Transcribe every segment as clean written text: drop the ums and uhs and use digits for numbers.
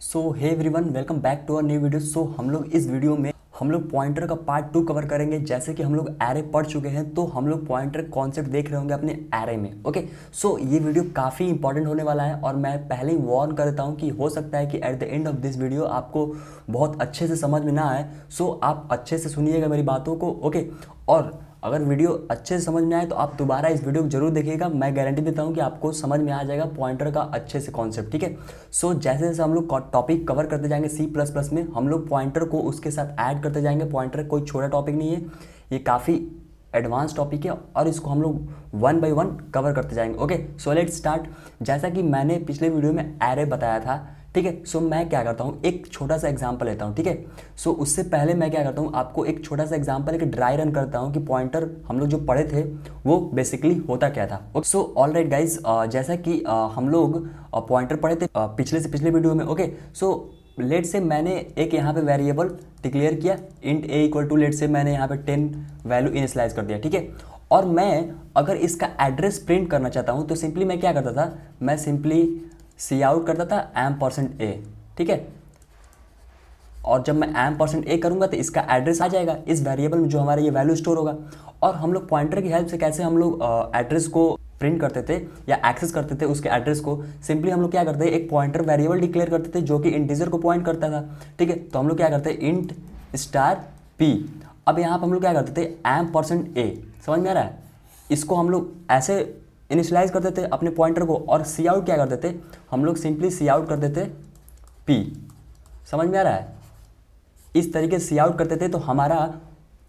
So hey everyone, welcome back to our new video. So हम लोग इस video में हम लोग पॉइंटर का पार्ट 2 कवर करेंगे। जैसे कि हम लोग एरे पढ़ चुके हैं तो हम लोग पॉइंटर कॉन्सेप्ट देख रहे होंगे अपने एरे में। ओके, सो ये वीडियो काफ़ी इंपॉर्टेंट होने वाला है और मैं पहले ही वार्न कर देता हूँ कि हो सकता है कि at the end of this video आपको बहुत अच्छे से समझ में ना आए। सो आप अच्छे से सुनिएगा मेरी बातों को। ओके, और अगर वीडियो अच्छे से समझ में आए तो आप दोबारा इस वीडियो को जरूर देखिएगा। मैं गारंटी देता हूँ कि आपको समझ में आ जाएगा पॉइंटर का अच्छे से कॉन्सेप्ट। ठीक है, सो जैसे जैसे हम लोग टॉपिक कवर करते जाएंगे C++ में, हम लोग पॉइंटर को उसके साथ ऐड करते जाएंगे। पॉइंटर कोई छोटा टॉपिक नहीं है, ये काफ़ी एडवांस टॉपिक है और इसको हम लोग वन बाय वन कवर करते जाएंगे। Okay, so let's start. जैसा कि मैंने पिछले वीडियो में एरे बताया था, ठीक है, सो मैं क्या करता हूँ, एक छोटा सा एग्जांपल लेता हूँ। ठीक है, सो उससे पहले मैं क्या करता हूँ, आपको एक छोटा सा एग्जांपल एक ड्राई रन करता हूँ कि पॉइंटर हम लोग जो पढ़े थे वो बेसिकली होता क्या था। सो ऑलराइट गाइज, जैसा कि हम लोग पॉइंटर पढ़े थे पिछले से पिछले वीडियो में। ओके, सो लेट से मैंने एक यहाँ पे वेरिएबल डिक्लेयर किया int a equal to, let say मैंने यहाँ पे 10 वैल्यू इनिशियलाइज कर दिया। ठीक है, और मैं अगर इसका एड्रेस प्रिंट करना चाहता हूँ तो सिंपली मैं क्या करता था, मैं सिंपली सी आउट करता था $a। ठीक है, और जब मैं $a करूंगा तो इसका एड्रेस आ जाएगा इस वेरिएबल में जो हमारा ये वैल्यू स्टोर होगा। और हम लोग पॉइंटर की हेल्प से कैसे हम लोग एड्रेस को प्रिंट करते थे या एक्सेस करते थे उसके एड्रेस को, सिंपली हम लोग क्या करते थे, एक पॉइंटर वेरिएबल डिक्लेयर करते थे जो कि इंटीजर को पॉइंट करता था। ठीक है, तो हम लोग क्या करते हैं, इंट स्टार p। अब यहाँ पर हम लोग क्या करते थे, $a। समझ में आ रहा है, इसको हम लोग ऐसे इनिशियलाइज करते थे अपने पॉइंटर को, और सी आउट क्या करते थे, हम लोग सिंपली सी आउट करते थे p। समझ में आ रहा है, इस तरीके से सी आउट करते थे तो हमारा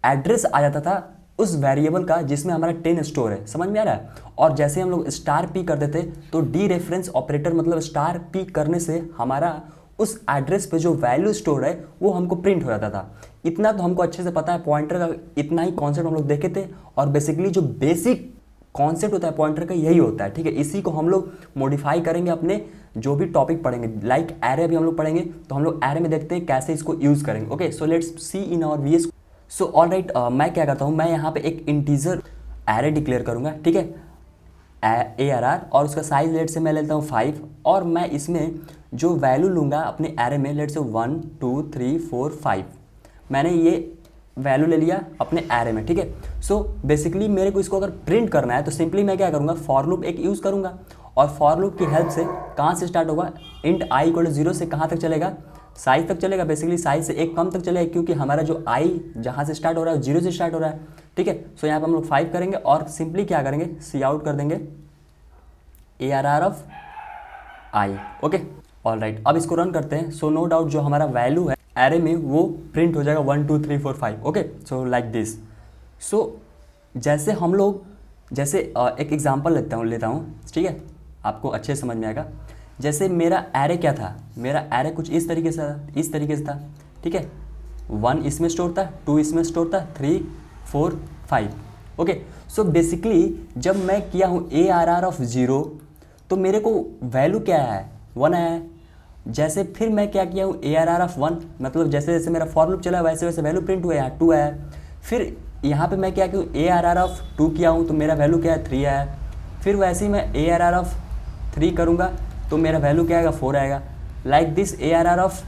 एड्रेस आ जाता था उस वेरिएबल का जिसमें हमारा 10 स्टोर है। समझ में आ रहा है, और जैसे हम लोग स्टार p कर देते तो डी रेफरेंस ऑपरेटर मतलब स्टार p करने से हमारा उस एड्रेस पे जो वैल्यू स्टोर है वो हमको प्रिंट हो जाता था। इतना तो हमको अच्छे से पता है पॉइंटर का, इतना ही कॉन्सेप्ट हम लोग देखे थे। और बेसिकली जो बेसिक कॉन्सेप्ट होता है पॉइंटर का यही होता है। ठीक है, इसी को हम लोग मॉडिफाई करेंगे अपने जो भी टॉपिक पढ़ेंगे, लाइक एरे भी हम लोग पढ़ेंगे तो हम लोग एरे में देखते हैं कैसे इसको यूज करेंगे। Okay, so let's see in our VS। So alright, मैं क्या करता हूँ, मैं यहाँ पे एक इंटीजर एरे डिक्लेयर करूँगा। ठीक है, ARR, और उसका साइज लेट से मैं लेता हूँ 5, और मैं इसमें जो वैल्यू लूँगा अपने एरे में, लेट से 1 2 3 4 5, मैंने ये वैल्यू ले लिया अपने एरे में। ठीक है, सो बेसिकली मेरे को इसको अगर प्रिंट करना है तो सिंपली मैं क्या करूँगा, फॉर लूप एक यूज़ करूँगा, और फॉर लूप की हेल्प से कहाँ से स्टार्ट होगा, इंट i इक्वल टू 0 से कहाँ तक चलेगा, साइज तक चलेगा। बेसिकली साइज से एक कम तक चलेगा क्योंकि हमारा जो i जहाँ से स्टार्ट हो रहा है 0 से स्टार्ट हो रहा है। ठीक है, सो यहाँ पर हम लोग 5 करेंगे और सिंपली क्या करेंगे, सी आउट कर देंगे ARR of i। Okay, alright, अब इसको रन करते हैं। सो नो डाउट जो हमारा वैल्यू है एरे में वो प्रिंट हो जाएगा 1 2 3 4 5। Okay, so like this. So जैसे हम लोग एक एग्जांपल लेता हूँ। ठीक है, आपको अच्छे समझ में आएगा। जैसे मेरा एरे क्या था, मेरा एरे कुछ इस तरीके से था। ठीक है, 1 इसमें स्टोर था, 2 इसमें स्टोर था, 3 4 5। ओके, सो बेसिकली जब मैं किया हूँ ARR ऑफ 0 तो मेरे को वैल्यू क्या है, 1 आया है। जैसे फिर मैं क्या किया हूँ, ARR ऑफ 1, मतलब जैसे जैसे मेरा फॉर लूप चला वैसे वैसे वैल्यू प्रिंट हुआ, यहाँ 2 आया। फिर यहाँ पे मैं क्या किया, ARR ऑफ 2 किया हूँ तो मेरा वैल्यू क्या है, 3 आया। फिर वैसे ही मैं ARR ऑफ 3 करूँगा तो मेरा वैल्यू क्या आएगा, 4 आएगा। लाइक दिस ARR ऑफ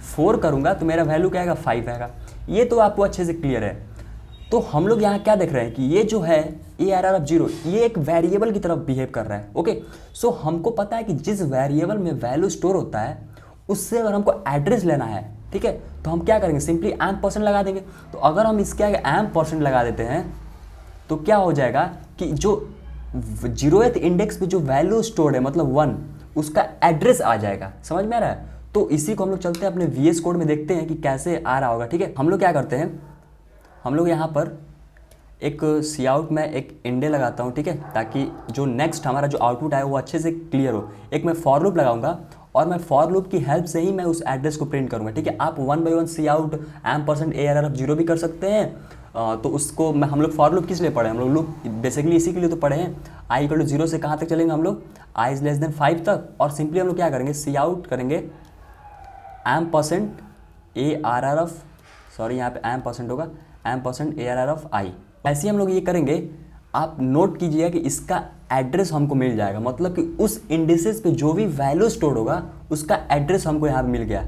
4 करूँगा तो मेरा वैल्यू क्या आएगा, 5 आएगा। ये तो आपको अच्छे से क्लियर है। तो हम लोग यहाँ क्या देख रहे हैं कि ये जो है ARR ऑफ 0 ये एक वेरिएबल की तरफ बिहेव कर रहा है। ओके, सो हमको पता है कि जिस वेरिएबल में वैल्यू स्टोर होता है उससे अगर हमको एड्रेस लेना है, ठीक है, तो हम क्या करेंगे, सिंपली %, लगा देंगे। तो अगर हम इसके आगे %, लगा देते हैं तो क्या हो जाएगा कि जो 0th इंडेक्स पे जो वैल्यू स्टोर्ड है मतलब 1, उसका एड्रेस आ जाएगा। समझ में आ रहा है, तो इसी को हम लोग चलते हैं अपने VS कोड में, देखते हैं कि कैसे आ रहा होगा। ठीक है, हम लोग क्या करते हैं, हम लोग यहाँ पर एक सी आउट में एक इंडे लगाता हूँ। ठीक है, ताकि जो नेक्स्ट हमारा जो आउटपुट आए वो अच्छे से क्लियर हो। एक मैं फॉर लूप लगाऊंगा और मैं फॉर लूप की हेल्प से ही मैं उस एड्रेस को प्रिंट करूँगा। ठीक है, आप 1 by 1 cout %ARR of 0 भी कर सकते हैं। तो उसको हम लोग फॉर लूप किस लिए पढ़े, हम लोग लूप बेसिकली इसी के लिए तो पढ़े हैं। i इक्वल टू 0 से कहाँ तक चलेंगे हम लोग, i इज लेस देन 5 तक। और सिंपली हम लोग क्या करेंगे, सी आउट करेंगे %ARR ऑफ, सॉरी यहाँ पे %होगा, %ARR ऑफ i। ऐसे ही हम लोग ये करेंगे आप नोट कीजिएगा कि इसका एड्रेस हमको मिल जाएगा, मतलब कि उस इंडिसेस पे जो भी वैल्यू स्टोर होगा उसका एड्रेस हमको यहाँ पे मिल गया।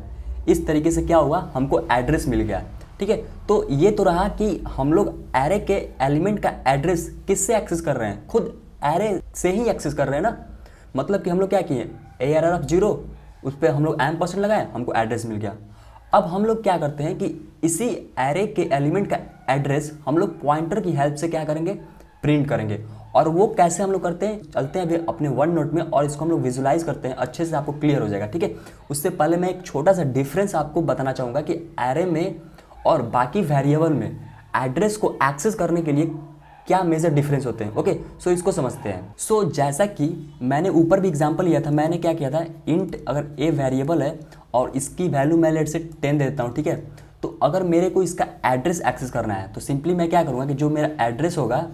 इस तरीके से क्या हुआ, हमको एड्रेस मिल गया। ठीक है, तो ये तो रहा कि हम लोग एरे के एलिमेंट का एड्रेस किससे एक्सेस कर रहे हैं, खुद एरे से ही एक्सेस कर रहे हैं ना। मतलब कि हम लोग क्या किए, ARR ऑफ 0 उस पर हम लोग % लगाए, हमको एड्रेस मिल गया। अब हम लोग क्या करते हैं कि इसी एरे के एलिमेंट का एड्रेस हम लोग पॉइंटर की हेल्प से क्या करेंगे, प्रिंट करेंगे। और वो कैसे हम लोग करते हैं, चलते हैं अभी अपने वन नोट में और इसको हम लोग विजुलाइज करते हैं, अच्छे से आपको क्लियर हो जाएगा। ठीक है, उससे पहले मैं एक छोटा सा डिफरेंस आपको बताना चाहूँगा कि एरे में और बाकी वेरिएबल में एड्रेस को एक्सेस करने के लिए क्या मेजर डिफरेंस होते हैं। ओके, सो इसको समझते हैं। सो जैसा कि मैंने ऊपर भी एग्जांपल लिया था, मैंने क्या किया था, इंट अगर ए वेरिएबल है और इसकी वैल्यू मैं लेट से 10 दे देता हूँ। ठीक है, तो अगर मेरे को इसका एड्रेस एक्सेस करना है तो सिंपली मैं क्या करूँगा कि जो मेरा एड्रेस होगा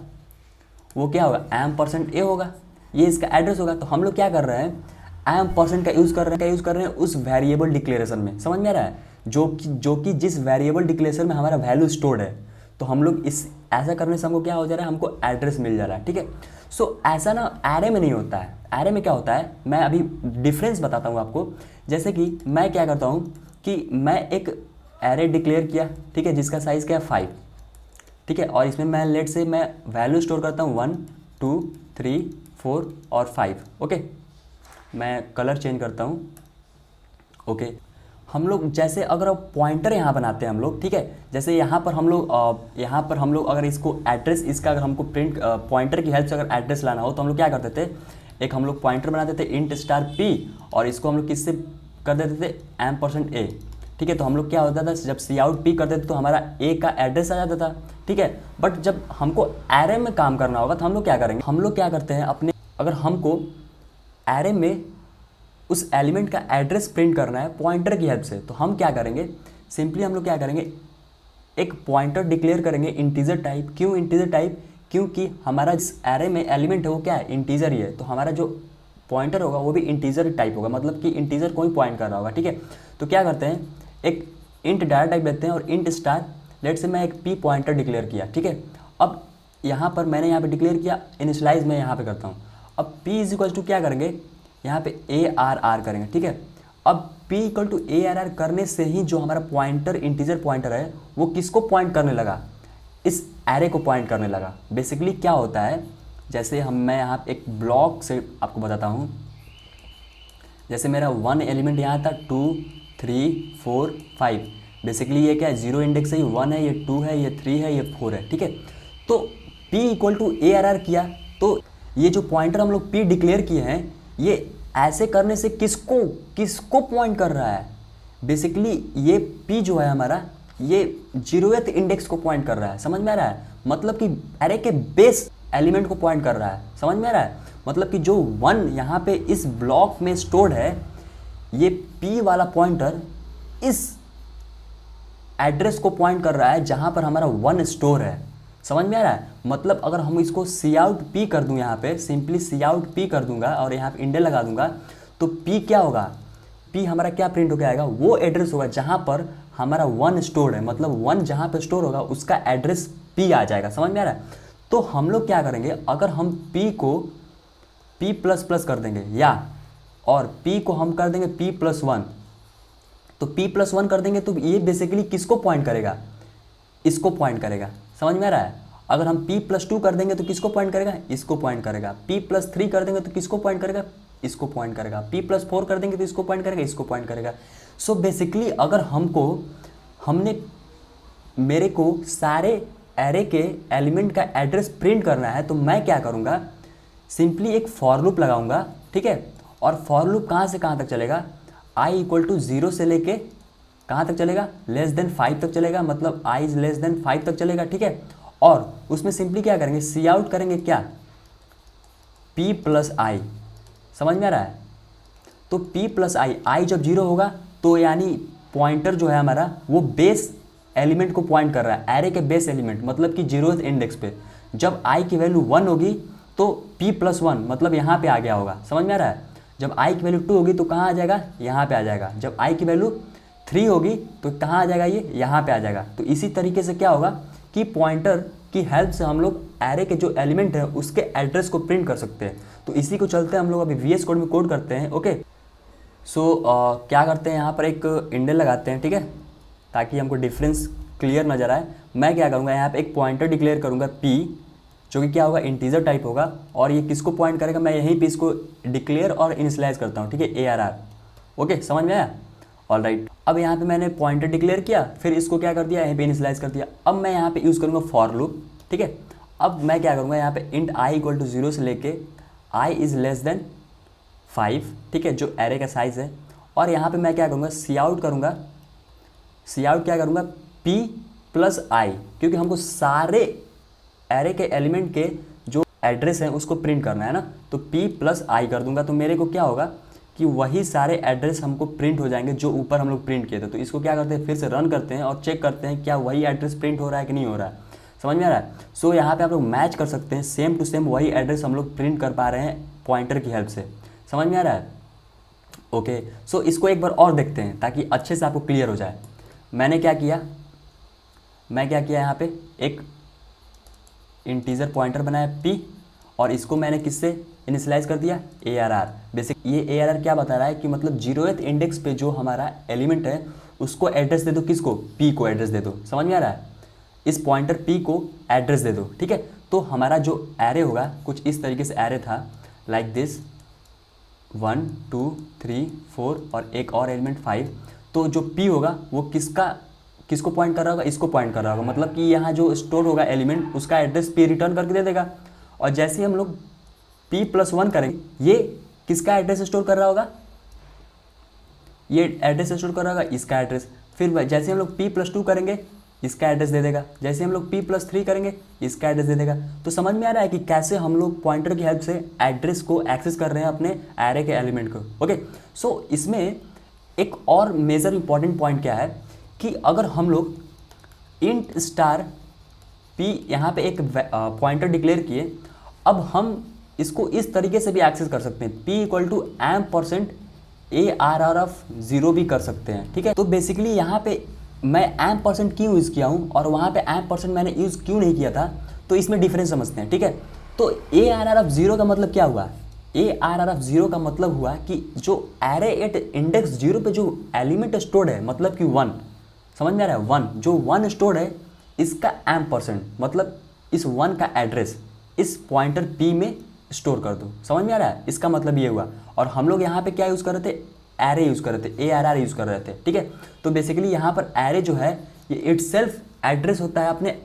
वो क्या होगा, %a होगा, ये इसका एड्रेस होगा। तो हम लोग क्या कर रहे हैं, %% का यूज़ कर रहे हैं उस वेरिएबल डिक्लेरेशन में। समझ में आ रहा है, जो कि जिस वेरिएबल डिक्लेरेशन में हमारा वैल्यू स्टोर्ड है, तो हम लोग इस ऐसा करने से हमको क्या हो जा रहा है, हमको एड्रेस मिल जा रहा है। ठीक है, सो ऐसा ना एरे में नहीं होता है। एरे में क्या होता है, मैं अभी डिफरेंस बताता हूँ आपको। जैसे कि मैं क्या करता हूँ कि मैं एक एरे डिक्लेयर किया, ठीक है, जिसका साइज़ क्या है 5। ठीक है, और इसमें मैं लेट से मैं वैल्यू स्टोर करता हूँ 1 2 3 4 और 5। ओके, मैं कलर चेंज करता हूँ। ओके, हम लोग जैसे अगर पॉइंटर यहाँ बनाते हैं हम लोग, ठीक है, जैसे यहाँ पर हम लोग अगर इसको एड्रेस इसका अगर हमको प्रिंट पॉइंटर की हेल्प से अगर एड्रेस लाना हो तो हम लोग क्या करते थे, एक हम लोग पॉइंटर बनाते थे int स्टार p और इसको हम लोग किससे कर देते थे, %a। ठीक है, तो हम लोग क्या होता था, जब सी आउट p कर देते तो हमारा a का एड्रेस आ जाता था। ठीक है, बट जब हमको एरे में काम करना होगा तो हम लोग क्या करेंगे, हम लोग क्या करते हैं अपने, अगर हमको एरे में उस एलिमेंट का एड्रेस प्रिंट करना है पॉइंटर की हेल्प से, तो हम क्या करेंगे, सिंपली हम लोग क्या करेंगे, एक पॉइंटर डिक्लेयर करेंगे इंटीजर टाइप। क्यों इंटीजर टाइप, क्योंकि हमारा जिस एरे में एलिमेंट है वो क्या है, इंटीजर ही है, तो हमारा जो पॉइंटर होगा वो भी इंटीजर टाइप होगा, मतलब कि इंटीजर को ही पॉइंट कर रहा होगा। ठीक है, तो क्या करते हैं, एक इंट डाटा टाइप लेते हैं और इंट स्टार, लेट से मैं एक p पॉइंटर डिक्लेयर किया। ठीक है, अब यहाँ पर मैंने यहाँ पे डिक्लेयर किया, इनिशियलाइज मैं यहाँ पे करता हूँ। अब p इज इक्वल टू क्या करेंगे, यहाँ पे ARR करेंगे। ठीक है, अब p इक्वल टू ARR करने से ही जो हमारा पॉइंटर इंटीजर पॉइंटर है वो किसको पॉइंट करने लगा, इस एरे को पॉइंट करने लगा। बेसिकली क्या होता है, जैसे मैं यहाँ एक ब्लॉक से आपको बताता हूँ। जैसे मेरा 1 एलिमेंट यहाँ था, 2 3 4 5, बेसिकली ये क्या है, 0 इंडेक्स है, ये 1 है, ये 2 है, ये 3 है, ये 4 है। ठीक है, तो p इक्वल टू ARR किया, तो ये जो पॉइंटर हम लोग p डिक्लेयर किए हैं, ये ऐसे करने से किसको पॉइंट कर रहा है, बेसिकली ये p जो है हमारा, ये 0th इंडेक्स को पॉइंट कर रहा है। समझ में आ रहा है, मतलब कि एरे के बेस एलिमेंट को पॉइंट कर रहा है। समझ में आ रहा है, मतलब कि जो 1 यहाँ पे इस ब्लॉक में स्टोर्ड है, ये p वाला पॉइंटर इस एड्रेस को पॉइंट कर रहा है जहाँ पर हमारा 1 स्टोर है। समझ में आ रहा है, मतलब अगर हम इसको सी आउट p कर दूँ, यहाँ पे सिंपली सी आउट p कर दूंगा और यहाँ पे इंडेक्स लगा दूंगा, तो p क्या होगा, p हमारा क्या प्रिंट होकर आएगा, वो एड्रेस होगा जहाँ पर हमारा 1 स्टोर है, मतलब 1 जहाँ पे स्टोर होगा उसका एड्रेस p आ जाएगा। समझ में आ रहा है, तो हम लोग क्या करेंगे, अगर हम p को p++ कर देंगे या और p को हम कर देंगे p+1, तो p+1 कर देंगे तो ये बेसिकली किसको पॉइंट करेगा, इसको पॉइंट करेगा। समझ में आ रहा है, अगर हम p+2 कर देंगे तो किसको पॉइंट करेगा, इसको पॉइंट करेगा। p+3 कर देंगे तो किसको पॉइंट करेगा, इसको पॉइंट करेगा। p+4 कर देंगे तो इसको पॉइंट करेगा, इसको पॉइंट करेगा। सो बेसिकली अगर मेरे को सारे एरे के एलिमेंट का एड्रेस प्रिंट करना है तो मैं क्या करूँगा, सिंपली एक फॉर लूप लगाऊंगा। ठीक है, और फॉर लूप कहाँ से कहाँ तक चलेगा, i इक्वल टू 0 से लेके कहाँ तक चलेगा, <5 तक चलेगा, मतलब i इज <5 तक चलेगा। ठीक है, और उसमें सिंपली क्या करेंगे, सी आउट करेंगे क्या, p+i। समझ में आ रहा है, तो p+i जब 0 होगा तो यानी पॉइंटर जो है हमारा वो बेस एलिमेंट को पॉइंट कर रहा है, एरे के बेस एलिमेंट, मतलब कि 0th इंडेक्स पे। जब i की वैल्यू 1 होगी तो p+1 मतलब यहाँ पे आ गया होगा। समझ में आ रहा है, जब i की वैल्यू 2 होगी तो कहाँ आ जाएगा, यहाँ पे आ जाएगा। जब i की वैल्यू 3 होगी तो कहाँ आ जाएगा, ये यहाँ पे आ जाएगा। तो इसी तरीके से क्या होगा कि पॉइंटर की हेल्प से हम लोग एरे के जो एलिमेंट है उसके एड्रेस को प्रिंट कर सकते हैं। तो इसी को चलते हम लोग अभी VS कोड में कोड करते हैं। ओके, सो क्या करते हैं, यहाँ पर एक इंडेल लगाते हैं, ठीक है, ताकि हमको डिफरेंस क्लियर नज़र आए। मैं क्या करूँगा, यहाँ पे एक पॉइंटर डिक्लेयर करूँगा P, जो कि क्या होगा, इंटीजर टाइप होगा, और ये किसको पॉइंट करेगा, मैं यहीं पे इसको डिक्लेयर और इनिशियलाइज करता हूँ, ठीक है, ARR। ओके, समझ में आया? ऑल राइट, अब यहाँ पे मैंने पॉइंटर डिक्लेयर किया, फिर इसको क्या कर दिया, यहीं पे इनिशियलाइज कर दिया। अब मैं यहाँ पे यूज़ करूँगा फॉर लूप, ठीक है। अब मैं क्या करूँगा, यहाँ पे इंट i इक्वल टू 0 से लेके i इज़ लेस देन 5, ठीक है, जो एरे का साइज़ है। और यहाँ पे मैं क्या करूँगा, सी आउट करूँगा, सी आउट क्या करूँगा, p प्लस i, क्योंकि हमको सारे एरे के एलिमेंट के जो एड्रेस हैं उसको प्रिंट करना है ना, तो p प्लस i कर दूंगा। तो मेरे को क्या होगा कि वही सारे एड्रेस हमको प्रिंट हो जाएंगे जो ऊपर हम लोग प्रिंट किए थे। तो इसको क्या करते हैं, फिर से रन करते हैं और चेक करते हैं क्या वही एड्रेस प्रिंट हो रहा है कि नहीं हो रहा है। समझ में आ रहा है? सो यहाँ पे आप लोग मैच कर सकते हैं, सेम टू सेम वही एड्रेस हम लोग प्रिंट कर पा रहे हैं पॉइंटर की हेल्प से। समझ में आ रहा है? ओके, सो इसको एक बार और देखते हैं ताकि अच्छे से आपको क्लियर हो जाए। मैंने क्या किया, मैं क्या किया, यहाँ पे एक इंटीजर पॉइंटर बनाया P, और इसको मैंने किससे इनिशियलाइज कर दिया, ARR। बेसिक ये ARR क्या बता रहा है कि मतलब 0th इंडेक्स पे जो हमारा एलिमेंट है उसको एड्रेस दे दो, किसको, P को एड्रेस दे दो। समझ में आ रहा है? इस पॉइंटर P को एड्रेस दे दो, ठीक है। तो हमारा जो एरे होगा कुछ इस तरीके से एरे था, लाइक दिस 1 2 3 4 और एक और एलिमेंट 5। तो जो P होगा वो किसको पॉइंट कर रहा होगा, इसको पॉइंट कर रहा होगा, मतलब कि यहाँ जो स्टोर होगा एलिमेंट उसका एड्रेस P रिटर्न करके दे देगा। और जैसे ही हम लोग P+1 करेंगे, ये किसका एड्रेस स्टोर कर रहा होगा, ये एड्रेस स्टोर कर रहा होगा इसका एड्रेस। फिर जैसे हम लोग P+2 करेंगे इसका एड्रेस दे देगा, जैसे हम लोग P+3 करेंगे इसका एड्रेस दे देगा। तो समझ में आ रहा है कि कैसे हम लोग पॉइंटर की हेल्प से एड्रेस को एक्सेस कर रहे हैं अपने एरे के एलिमेंट को। ओके, सो इसमें एक और मेजर इंपॉर्टेंट पॉइंट क्या है कि अगर हम लोग इंट स्टार P यहाँ पे एक पॉइंटर डिक्लेयर किए, अब हम इसको इस तरीके से भी एक्सेस कर सकते हैं, P equal to ampersand ARR of 0 भी कर सकते हैं, ठीक है। तो बेसिकली यहाँ पे मैं ampersand क्यों यूज़ किया हूँ और वहाँ पे ampersand मैंने यूज़ क्यों नहीं किया था, तो इसमें डिफरेंस समझते हैं, ठीक है। तो ARR ऑफ 0 का मतलब क्या हुआ, ARR ऑफ 0 का मतलब हुआ कि जो एरे एट इंडेक्स 0 पे जो एलिमेंट स्टोर्ड है, मतलब कि 1, समझ में आ रहा है, 1 जो 1 स्टोर्ड है इसका ampersand मतलब इस 1 का एड्रेस इस पॉइंटर P में स्टोर कर दो। समझ में आ रहा है? इसका मतलब ये हुआ। और हम लोग यहाँ पे क्या यूज़ कर रहे थे, एरे यूज़ कर रहे थे, ARR यूज़ कर रहे थे, ठीक है। तो बेसिकली यहाँ पर एरे जो है ये इटसेल्फ एड्रेस होता है अपने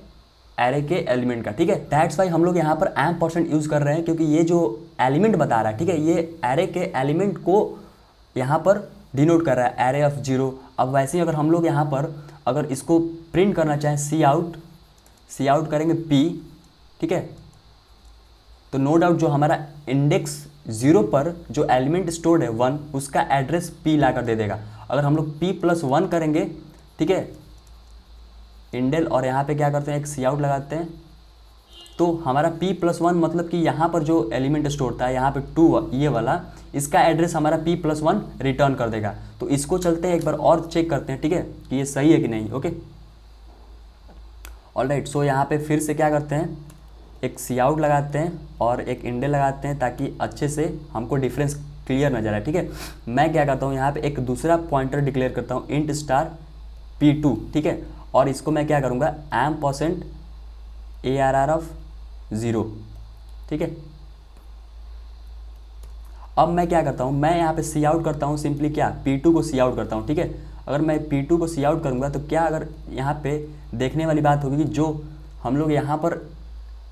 एरे के एलिमेंट का, ठीक है। दैट्स वाई हम लोग यहाँ पर ampersand यूज़ कर रहे हैं, क्योंकि ये जो एलिमेंट बता रहा है, ठीक है, ये एरे के एलिमेंट को यहाँ पर डिनोट कर रहा है, एरे ऑफ 0। अब वैसे ही अगर हम लोग यहाँ पर अगर इसको प्रिंट करना चाहें, सी आउट करेंगे P, ठीक है, तो नो डाउट जो हमारा इंडेक्स 0 पर जो एलिमेंट स्टोर्ड है 1, उसका एड्रेस P ला कर दे देगा। अगर हम लोग P+1 करेंगे, ठीक है, इंडेल, और यहाँ पे क्या करते हैं, एक सी आउट लगाते हैं, तो हमारा P+1 मतलब कि यहाँ पर जो एलिमेंट स्टोर था, यहाँ पे 2 ये वाला, इसका एड्रेस हमारा P+1 रिटर्न कर देगा। तो इसको चलते हैं एक बार और चेक करते हैं, ठीक है, कि ये सही है कि नहीं। ओके, ऑल राइट, सो यहाँ पे फिर से क्या करते हैं, एक सी आउट लगाते हैं और एक इंडेल लगाते हैं ताकि अच्छे से हमको डिफरेंस क्लियर नजर आए, ठीक है। मैं क्या करता हूँ, यहाँ पे एक दूसरा पॉइंटर डिक्लेयर करता हूँ, इंट स्टार P2, ठीक है, और इसको मैं क्या करूँगा, ampersand ARR ऑफ 0, ठीक है। अब मैं क्या करता हूँ, मैं यहाँ पे सी आउट करता हूँ, सिंपली क्या, P2 को सी आउट करता हूँ, ठीक है। अगर मैं P2 को सी आउट करूँगा तो क्या, अगर यहाँ पे देखने वाली बात होगी कि जो हम लोग यहाँ पर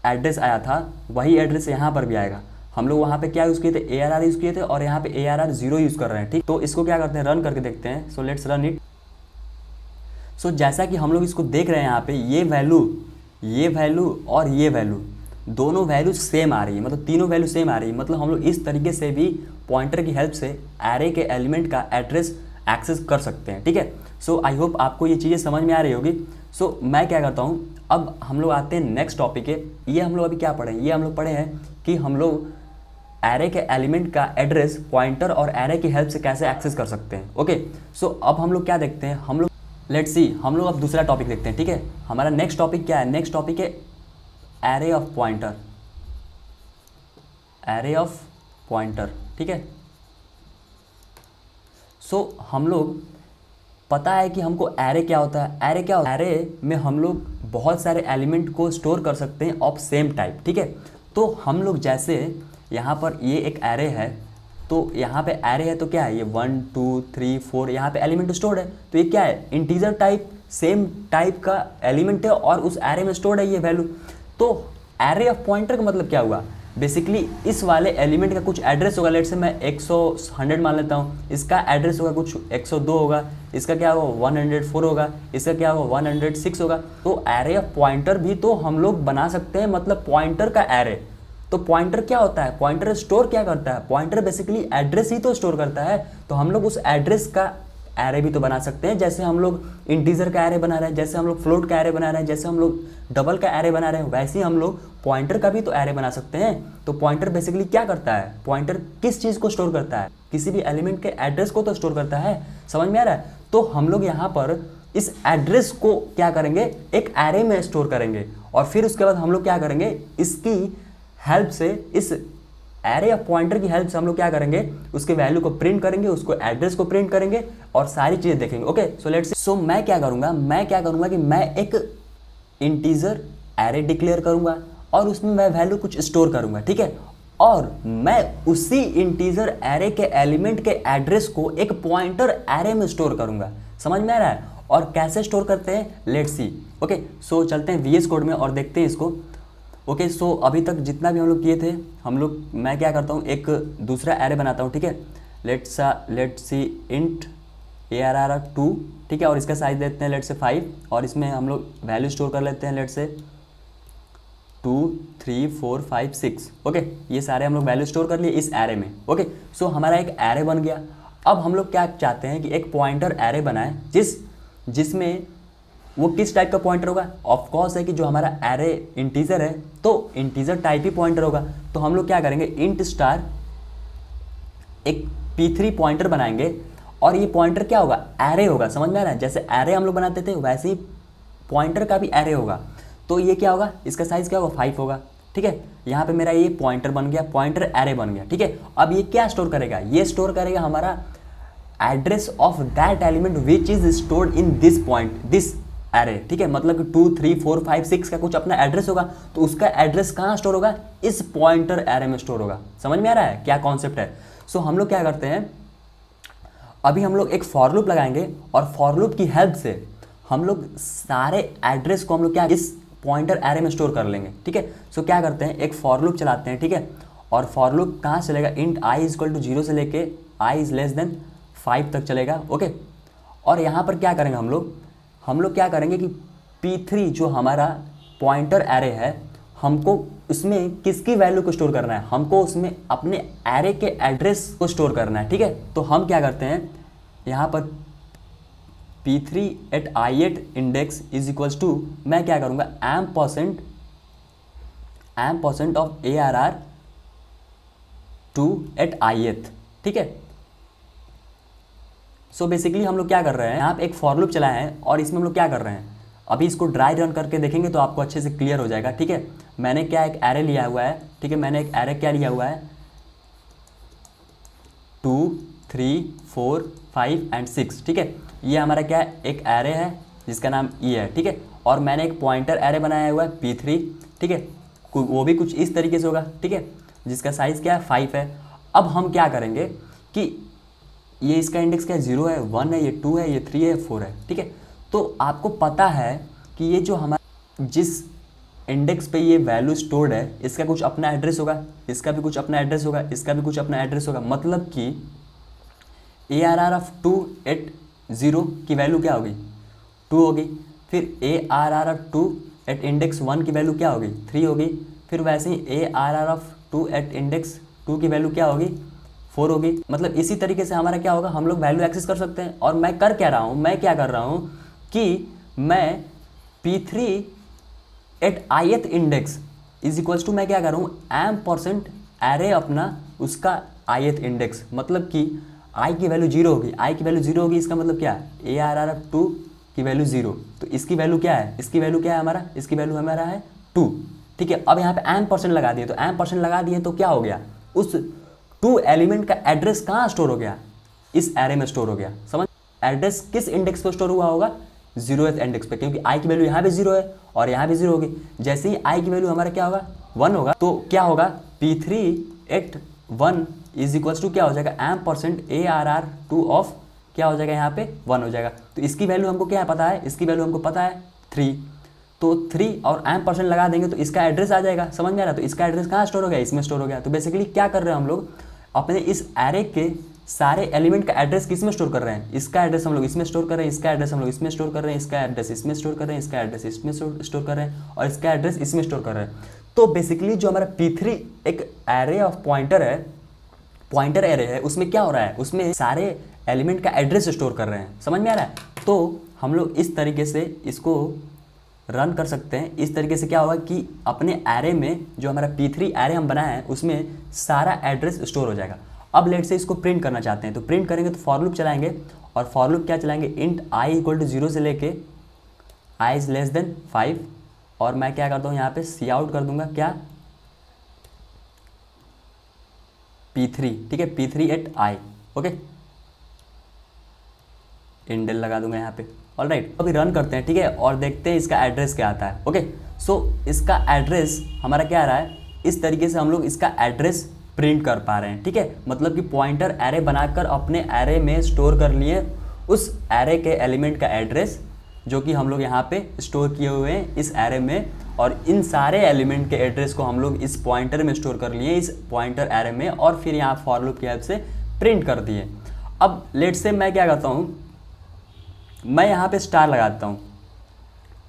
एड्रेस आया था वही एड्रेस यहाँ पर भी आएगा। हम लोग वहाँ पे क्या यूज़ किए थे, ARR यूज़ किए थे, और यहाँ पे ARR 0 यूज़ कर रहे हैं, ठीक। तो इसको क्या करते हैं, रन करके देखते हैं। So let's run it. So जैसा कि हम लोग इसको देख रहे हैं, यहाँ पे ये वैल्यू और ये वैल्यू, दोनों वैल्यू सेम आ रही है, मतलब तीनों वैल्यू सेम आ रही है। मतलब हम लोग इस तरीके से भी पॉइंटर की हेल्प से एरे के एलिमेंट का एड्रेस एक्सेस कर सकते हैं, ठीक है। सो आई होप आपको ये चीज़ें समझ में आ रही होगी। सो मैं क्या करता हूँ, अब हम लोग आते हैं नेक्स्ट टॉपिक है। ये हम लोग अभी क्या पढ़े हैं, ये हम लोग पढ़े हैं कि हम लोग एरे के एलिमेंट का एड्रेस पॉइंटर और एरे की हेल्प से कैसे एक्सेस कर सकते हैं। ओके, सो अब हम लोग क्या देखते हैं, हम लोग लेट्स सी, हम लोग अब दूसरा टॉपिक देखते हैं, ठीक है। हमारा नेक्स्ट टॉपिक क्या है, नेक्स्ट टॉपिक है array of pointer, array of pointer, ठीक है। सो हम लोग पता है कि हमको एरे क्या होता है। एरे क्या होता है? एरे में हम लोग बहुत सारे एलिमेंट को स्टोर कर सकते हैं ऑफ सेम टाइप, ठीक है। तो हम लोग जैसे यहाँ पर ये एक एरे है, तो यहाँ पे एरे है तो क्या है, ये 1 2 3 4 यहाँ पे एलिमेंट स्टोर्ड है। तो ये क्या है, इंटीजर टाइप, सेम टाइप का एलिमेंट है और उस एरे में स्टोर्ड है ये वैल्यू। तो एरे ऑफ पॉइंटर का मतलब क्या हुआ, बेसिकली इस वाले एलिमेंट का कुछ एड्रेस होगा। लेट से मैं 100 मान लेता हूँ, इसका एड्रेस होगा कुछ 102 होगा, इसका क्या होगा 104 होगा, इसका क्या होगा 106 होगा। तो एरे ऑफ पॉइंटर भी तो हम लोग बना सकते हैं, मतलब पॉइंटर का एरे। तो पॉइंटर क्या होता है, पॉइंटर स्टोर क्या करता है, पॉइंटर बेसिकली एड्रेस ही तो स्टोर करता है। तो हम लोग उस एड्रेस का एरे भी तो बना सकते हैं, जैसे हम लोग इंटीजर का एरे बना रहे हैं, जैसे हम लोग फ्लोट का एरे बना रहे हैं, जैसे हम लोग डबल का एरे बना रहे हैं, वैसे ही हम लोग पॉइंटर का भी तो एरे बना सकते हैं। तो पॉइंटर बेसिकली क्या करता है, पॉइंटर किस चीज़ को स्टोर करता है, किसी भी एलिमेंट के एड्रेस को तो स्टोर करता है। समझ में आ रहा है? तो हम लोग यहाँ पर इस एड्रेस को क्या करेंगे, एक एरे में स्टोर करेंगे, और फिर उसके बाद हम लोग क्या करेंगे, इसकी हेल्प से, इस एरे ऑफ पॉइंटर की हेल्प से हम लोग क्या करेंगे, उसके वैल्यू को प्रिंट करेंगे, उसको एड्रेस को प्रिंट करेंगे और सारी चीज़ें देखेंगे। ओके, सो लेट्स सो मैं क्या करूँगा कि मैं एक इंटीजर एरे डिक्लेयर करूँगा और उसमें मैं वैल्यू कुछ स्टोर करूँगा, ठीक है। और मैं उसी इंटीजर एरे के एलिमेंट के एड्रेस को एक पॉइंटर एरे में स्टोर करूँगा। समझ में आ रहा है? और कैसे स्टोर करते हैं, लेट्स सी। ओके, सो चलते हैं VS कोड में और देखते हैं इसको। ओके, सो अभी तक जितना भी हम लोग किए थे, मैं क्या करता हूँ, एक दूसरा एरे बनाता हूँ, ठीक है। लेट्स सी इंट ARR2, ठीक है, और इसका साइज देते हैं लेट्स से 5, और इसमें हम लोग वैल्यू स्टोर कर लेते हैं लेट्स से 2 3 4 5 6। ओके, ये सारे हम लोग वैल्यू स्टोर कर लिए इस एरे में। ओके, सो हमारा एक एरे बन गया। अब हम लोग क्या चाहते हैं कि एक पॉइंटर एरे बनाए जिसमें वो किस टाइप का पॉइंटर होगा, ऑफ कोर्स है कि जो हमारा एरे इंटीजर है तो इंटीजर टाइप ही पॉइंटर होगा। तो हम लोग क्या करेंगे, इंट स्टार एक P3 पॉइंटर बनाएंगे, और ये पॉइंटर क्या होगा, एरे होगा। समझ में आ रहा है? जैसे एरे हम लोग बनाते थे वैसे ही पॉइंटर का भी एरे होगा। तो ये क्या होगा, इसका साइज क्या होगा, 5 होगा, ठीक है। यहाँ पे मेरा ये पॉइंटर बन गया, पॉइंटर एरे बन गया, ठीक है। अब ये क्या स्टोर करेगा, ये स्टोर करेगा हमारा address of that element which is stored in this array, ठीक है। मतलब कि 2 3 4 5 6 का कुछ अपना एड्रेस होगा, तो उसका एड्रेस कहाँ स्टोर होगा, इस पॉइंटर एरे में स्टोर होगा। समझ में आ रहा है क्या कॉन्सेप्ट है? सो हम लोग क्या करते हैं, अभी हम लोग एक फॉर लूप लगाएंगे, और फॉर लूप की हेल्प से हम लोग सारे एड्रेस को हम लोग क्या इस पॉइंटर एरे में स्टोर कर लेंगे, ठीक है। सो क्या करते हैं, एक फॉर लूप चलाते हैं, ठीक है। और फॉर लूप कहाँ चलेगा, इंट i = 0 से लेके i < 5 तक चलेगा। ओके, और यहाँ पर क्या करेंगे हम लोग क्या करेंगे कि P3 जो हमारा पॉइंटर एरे है, हमको उसमें किसकी वैल्यू को स्टोर करना है, हमको उसमें अपने एरे के एड्रेस को स्टोर करना है, ठीक है। तो हम क्या करते हैं, यहाँ पर P3 at ith index is equals to, मैं क्या करूँगा, ampersand of ARR2 at ith, ठीक है। सो बेसिकली हम लोग क्या कर रहे हैं, यहाँ पे एक फॉर लूप चलाए हैं, और इसमें हम लोग क्या कर रहे हैं, अभी इसको ड्राई रन करके देखेंगे तो आपको अच्छे से क्लियर हो जाएगा, ठीक है। मैंने क्या एक एरे लिया हुआ है, ठीक है, मैंने एक एरे क्या लिया हुआ है 2 3 4 5 एंड 6, ठीक है। ये हमारा क्या है, एक एरे है जिसका नाम E है, ठीक है। और मैंने एक पॉइंटर एरे बनाया हुआ है P3, ठीक है, वो भी कुछ इस तरीके से होगा, ठीक है, जिसका साइज़ क्या है 5 है। अब हम क्या करेंगे कि ये इसका इंडेक्स क्या है, 0 है, 1 है, ये 2 है, ये 3 है, 4 है, ठीक है। तो आपको पता है कि ये जो हमारा जिस इंडेक्स पे ये वैल्यू स्टोर्ड है, इसका कुछ अपना एड्रेस होगा, इसका भी कुछ अपना एड्रेस होगा, इसका भी कुछ अपना एड्रेस होगा। मतलब कि ARR2 at 0 की वैल्यू क्या होगी, 2 होगी। फिर ARR2 at index 1 की वैल्यू क्या होगी, 3 होगी। फिर वैसे ही ARR2 at index 2 की वैल्यू क्या होगी, 4 होगी। मतलब इसी तरीके से हमारा क्या होगा, हम लोग वैल्यू एक्सेस कर सकते हैं। और मैं कर क्या रहा हूँ, मैं क्या कर रहा हूँ कि मैं P3 at ith index is equals to, मैं क्या कर रहा हूँ, ampersand एरे अपना उसका ith इंडेक्स, मतलब कि i की वैल्यू 0 होगी, i की वैल्यू 0 होगी, इसका मतलब क्या है, ARR2 की वैल्यू 0, तो इसकी वैल्यू क्या है, इसकी वैल्यू क्या है हमारा, इसकी वैल्यू हमारा है 2, ठीक है। अब यहाँ पे एम% लगा दिए, तो एम% लगा दिए तो क्या हो गया, उस 2 एलिमेंट का एड्रेस कहाँ स्टोर हो गया, इस एरे में स्टोर हो गया। समझ, एड्रेस किस इंडेक्स पर स्टोर हुआ होगा, 0th इंडेक्स पे, क्योंकि आई की वैल्यू यहाँ पे 0 है और यहाँ पे 0 होगी। जैसे ही आई की वैल्यू हमारा क्या होगा 1 होगा, तो क्या होगा P3 at 1 is equals to क्या हो जाएगा, एम% ARR2 ऑफ क्या हो जाएगा यहाँ पे 1 हो जाएगा। तो इसकी वैल्यू हमको क्या है पता है, इसकी वैल्यू हमको पता है 3, तो 3 और एम% लगा देंगे तो इसका एड्रेस आ जाएगा। समझ में आ रहा है, तो इसका एड्रेस कहाँ स्टोर हो गया, इसमें स्टोर हो गया। तो बेसिकली क्या कर रहे हैं हम लोग, अपने इस एरे के सारे एलिमेंट का एड्रेस किस में स्टोर कर रहे हैं, इसका एड्रेस हम लोग इसमें स्टोर कर रहे हैं, इसका एड्रेस हम लोग इसमें स्टोर कर रहे हैं, इसका एड्रेस इसमें स्टोर कर रहे हैं, इसका एड्रेस इसमें स्टोर कर रहे हैं और इसका एड्रेस इसमें स्टोर कर रहे हैं। तो बेसिकली जो हमारा P3 एक एरे ऑफ पॉइंटर है, पॉइंटर एरे है, उसमें क्या हो रहा है, उसमें सारे एलिमेंट का एड्रेस स्टोर कर रहे हैं। समझ में आ रहा है, तो हम लोग इस तरीके से इसको रन कर सकते हैं। इस तरीके से क्या होगा कि अपने एरे में जो हमारा P3 एरे हम बनाए हैं उसमें सारा एड्रेस स्टोर हो जाएगा। अब लेट से इसको प्रिंट करना चाहते हैं, तो प्रिंट करेंगे तो फॉर लूप चलाएंगे, और फॉर लूप क्या चलाएंगे, इंट i इक्वल टू 0 से लेके i इज लेस देन 5, और मैं क्या करता हूँ यहाँ पे सी आउट कर दूंगा क्या, P3, ठीक है, P3 at i, okay, indel लगा दूंगा यहाँ पे। ऑलराइट, अभी रन करते हैं, ठीक है, और देखते हैं इसका एड्रेस क्या आता है। ओके, सो इसका एड्रेस हमारा क्या आ रहा है, इस तरीके से हम लोग इसका एड्रेस प्रिंट कर पा रहे हैं। ठीक है, मतलब कि पॉइंटर एरे बनाकर अपने एरे में स्टोर कर लिए उस एरे के एलिमेंट का एड्रेस जो कि हम लोग यहाँ पे स्टोर किए हुए हैं इस एरे में, और इन सारे एलिमेंट के एड्रेस को हम लोग इस पॉइंटर में स्टोर कर लिए इस पॉइंटर एरे में, और फिर यहाँ फॉर लूप की हेल्प से प्रिंट कर दिए। अब लेट से मैं क्या करता हूँ, मैं यहाँ पे स्टार लगाता हूँ।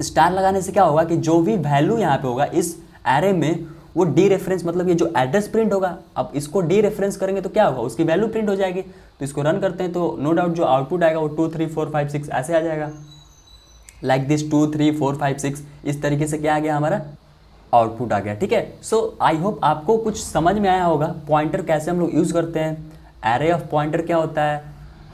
स्टार लगाने से क्या होगा कि जो भी वैल्यू यहाँ पे होगा इस एरे में वो डी रेफरेंस, मतलब ये जो एड्रेस प्रिंट होगा, अब इसको डी रेफरेंस करेंगे तो क्या होगा, उसकी वैल्यू प्रिंट हो जाएगी। तो इसको रन करते हैं तो नो डाउट जो आउटपुट आएगा वो 2 3 4 5 6 ऐसे आ जाएगा, लाइक दिस 2 3 4 5 6, इस तरीके से क्या आ गया, हमारा आउटपुट आ गया। ठीक है, सो आई होप आपको कुछ समझ में आया होगा पॉइंटर कैसे हम लोग यूज़ करते हैं, एरे ऑफ पॉइंटर क्या होता है,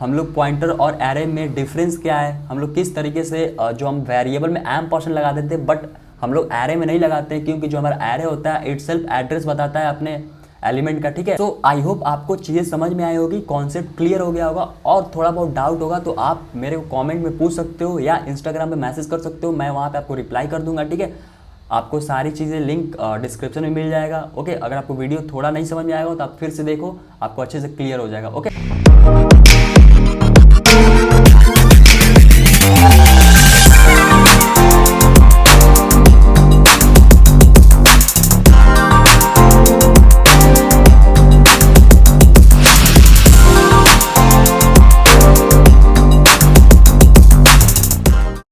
हम लोग पॉइंटर और एरे में डिफरेंस क्या है, हम लोग किस तरीके से जो हम वेरिएबल में एम% लगा देते हैं बट हम लोग एरे में नहीं लगाते हैं, क्योंकि जो हमारा एरे होता है इटसेल्फ एड्रेस बताता है अपने एलिमेंट का। ठीक है, तो आई होप आपको चीज़ें समझ में आई होगी, कॉन्सेप्ट क्लियर हो गया होगा, और थोड़ा बहुत डाउट होगा तो आप मेरे को कमेंट में पूछ सकते हो या इंस्टाग्राम पे मैसेज कर सकते हो, मैं वहाँ पे आपको रिप्लाई कर दूंगा। ठीक है, आपको सारी चीज़ें लिंक डिस्क्रिप्शन में मिल जाएगा। ओके, अगर आपको वीडियो थोड़ा नहीं समझ में आएगा तो आप फिर से देखो, आपको अच्छे से क्लियर हो जाएगा। ओके।